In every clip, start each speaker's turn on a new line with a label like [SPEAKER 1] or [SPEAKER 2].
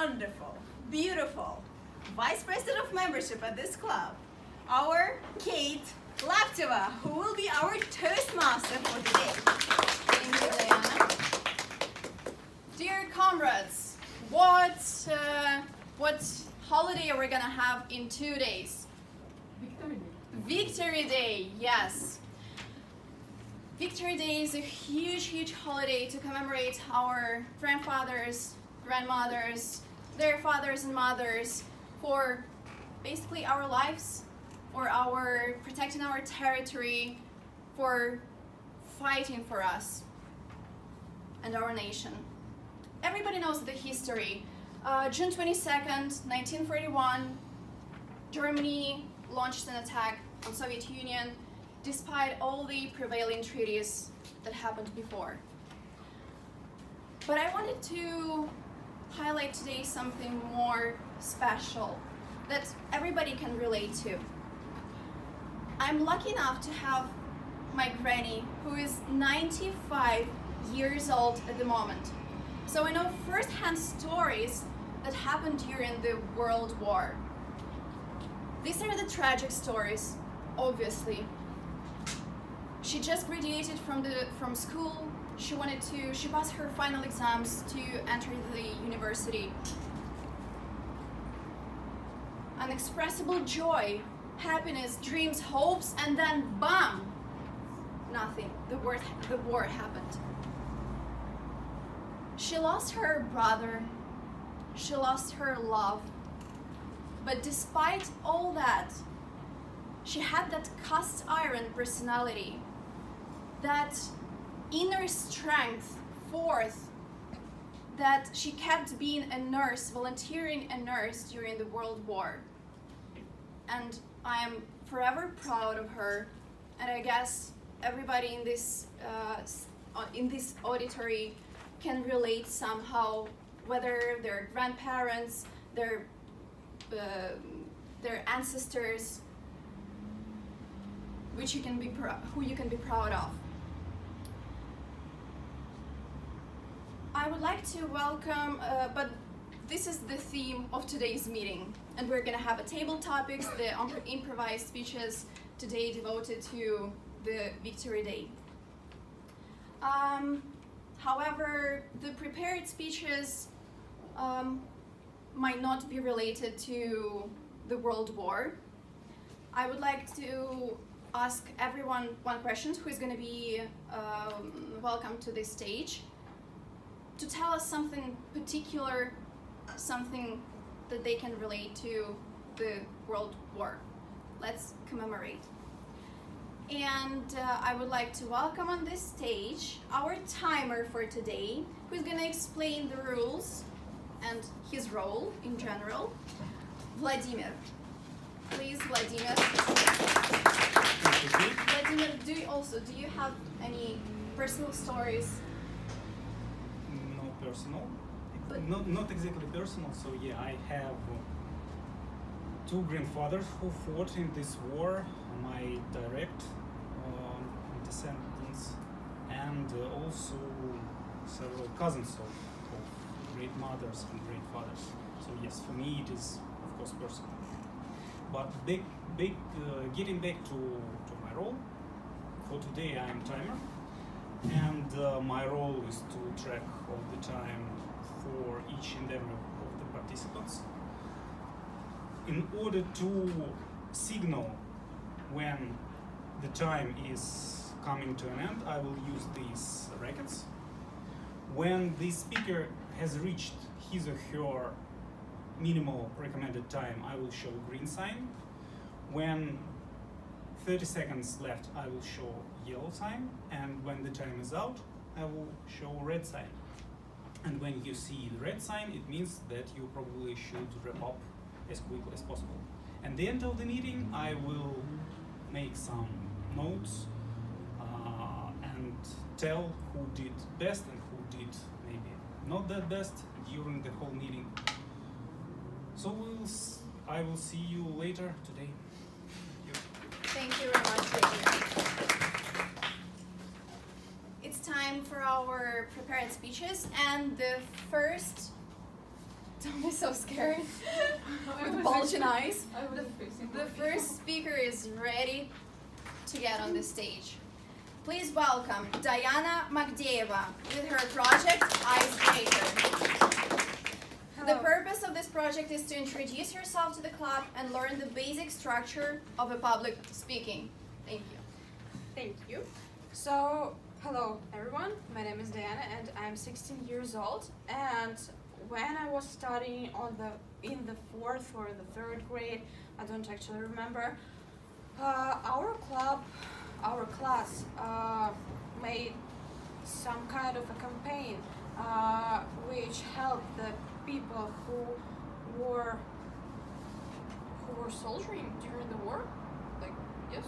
[SPEAKER 1] wonderful, beautiful Vice President of Membership at this club, our Kate Lapteva, who will be our Toastmaster for the day. Thank you, Leanna.
[SPEAKER 2] Dear comrades, what holiday are we gonna have in 2 days?
[SPEAKER 3] Victory Day.
[SPEAKER 2] Victory Day, yes. Victory Day is a huge holiday to commemorate our grandfathers, grandmothers, their fathers and mothers for basically our lives, for our protecting our territory, for fighting for us and our nation. Everybody knows the history. June 22nd, 1941, Germany launched an attack on Soviet Union despite all the prevailing treaties that happened before. But I wanted to highlight today something more special that everybody can relate to. I'm lucky enough to have my granny, who is 95 years old at the moment. So I know first-hand stories that happened during the World War. These are the tragic stories, obviously. She just graduated from school. She passed her final exams to enter the university. Unexpressible joy, happiness, dreams, hopes, and then bam! Nothing. The war happened. She lost her brother. She lost her love. But despite all that, she had that cast iron personality, that inner strength, force, that she kept being a nurse, volunteering a nurse during the World War. And I am forever proud of her, and I guess everybody in this auditory can relate somehow, whether their grandparents, their ancestors, who you can be proud of. I would like to welcome, but this is the theme of today's meeting, and we're gonna have a table topics, the improvised speeches today devoted to the Victory Day. However, the prepared speeches might not be related to the World War. I would like to ask everyone one question, who is going to be welcome to this stage, to tell us something particular, something that they can relate to the World War. Let's commemorate. And I would like to welcome on this stage our timer for today, who is going to explain the rules and his role in general. Vladimir. Please, Vladimir. Vladimir, do you have any personal stories?
[SPEAKER 4] No personal.
[SPEAKER 2] But
[SPEAKER 4] Not exactly personal. So yeah, I have two grandfathers who fought in this war. My direct descendants, and also several cousins of great mothers and great fathers. So yes, for me it is of course personal. But getting back to my role, for today I am timer, and my role is to track all the time for each and every of the participants. In order to signal when the time is coming to an end, I will use these rackets. When the speaker has reached his or her minimal recommended time, I will show green sign. When 30 seconds left, I will show yellow sign, and when the time is out, I will show red sign. And when you see the red sign, it means that you probably should wrap up as quickly as possible. At the end of the meeting, I will make some notes and tell who did best and who did maybe not that best during the whole meeting. So I will see you later today.
[SPEAKER 2] thank you very much, Vladimir. It's time for our prepared speeches, and the first Don't be so scared. With bulging eyes. The first speaker is ready to get on the stage. Please welcome Diana Magdeyeva with her project Icebreaker. The purpose of this project is to introduce yourself to the club and learn the basic structure of a public speaking. Thank you.
[SPEAKER 3] Thank you. So, hello everyone. My name is Diana and I'm 16 years old. And when I was studying in the 4th or the 3rd grade, I don't actually remember, our class made some kind of a campaign which helped the people who were soldiering during the war. Like, yes.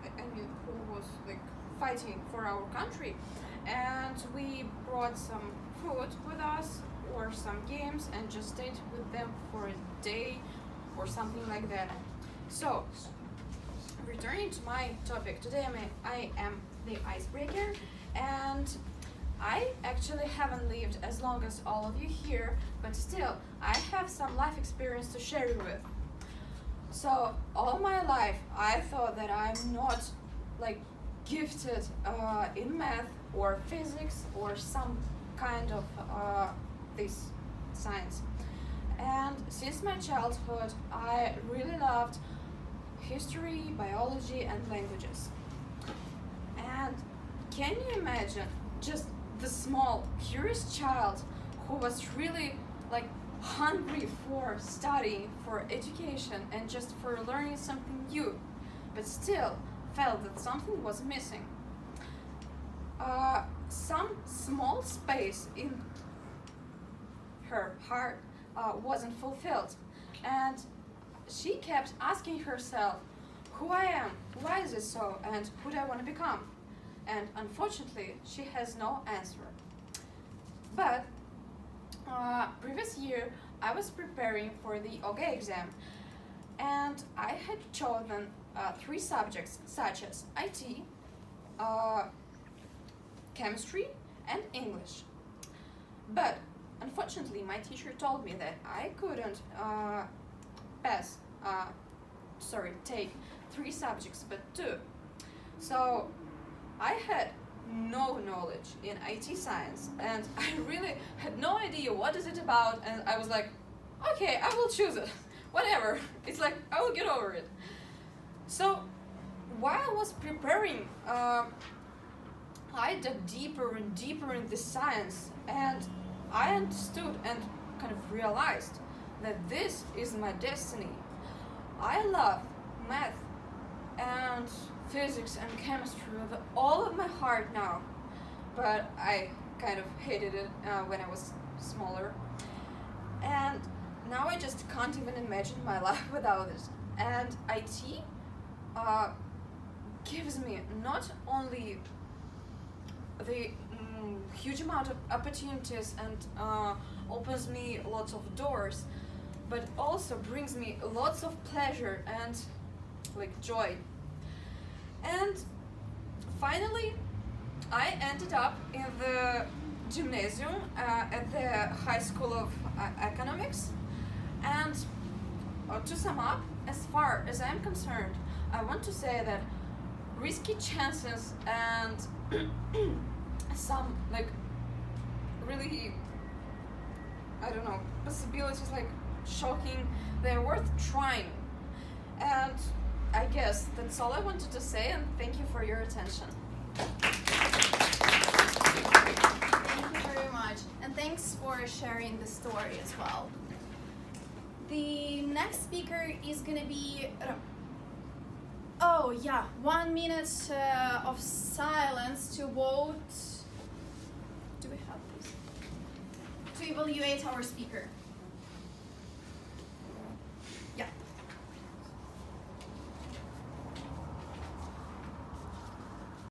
[SPEAKER 3] I mean, who was like fighting for our country, and we brought some food with us or some games and just stayed with them for a day or something like that. So, returning to my topic today, I am the icebreaker, and I actually haven't lived as long as all of you here, but still I have some life experience to share you with. So all my life I thought that I'm not like gifted in math or physics or some kind of this science. And since my childhood I really loved history, biology and languages. And can you imagine just the small curious child who was really like hungry for studying, for education and just for learning something new, but still felt that something was missing. Some small space in her heart wasn't fulfilled, and she kept asking herself, who I am, why is it so, and who do I want to become? And unfortunately, she has no answer. But previous year, I was preparing for the OGE exam, and I had chosen 3 subjects such as IT, chemistry, and English. But unfortunately, my teacher told me that I couldn't take 3 subjects, but 2. So I had no knowledge in IT science, and I really had no idea what is it about, and I was like, okay, I will choose it. Whatever. It's like, I will get over it. So while I was preparing, I dug deeper and deeper in the science, and I understood and kind of realized that this is my destiny. I love math and physics and chemistry with all of my heart now, but I kind of hated it when I was smaller, and now I just can't even imagine my life without it. And IT gives me not only the huge amount of opportunities and opens me lots of doors, but also brings me lots of pleasure and like joy. And finally, I ended up in the gymnasium at the High School of Economics. And to sum up, as far as I'm concerned, I want to say that risky chances and some like really, I don't know, possibilities like shocking, they're worth trying. And I guess that's all I wanted to say, and thank you for your attention.
[SPEAKER 2] Thank you very much, and thanks for sharing the story as well. The next speaker is gonna be, 1 minute of silence to vote. Do we have this? To evaluate our speaker.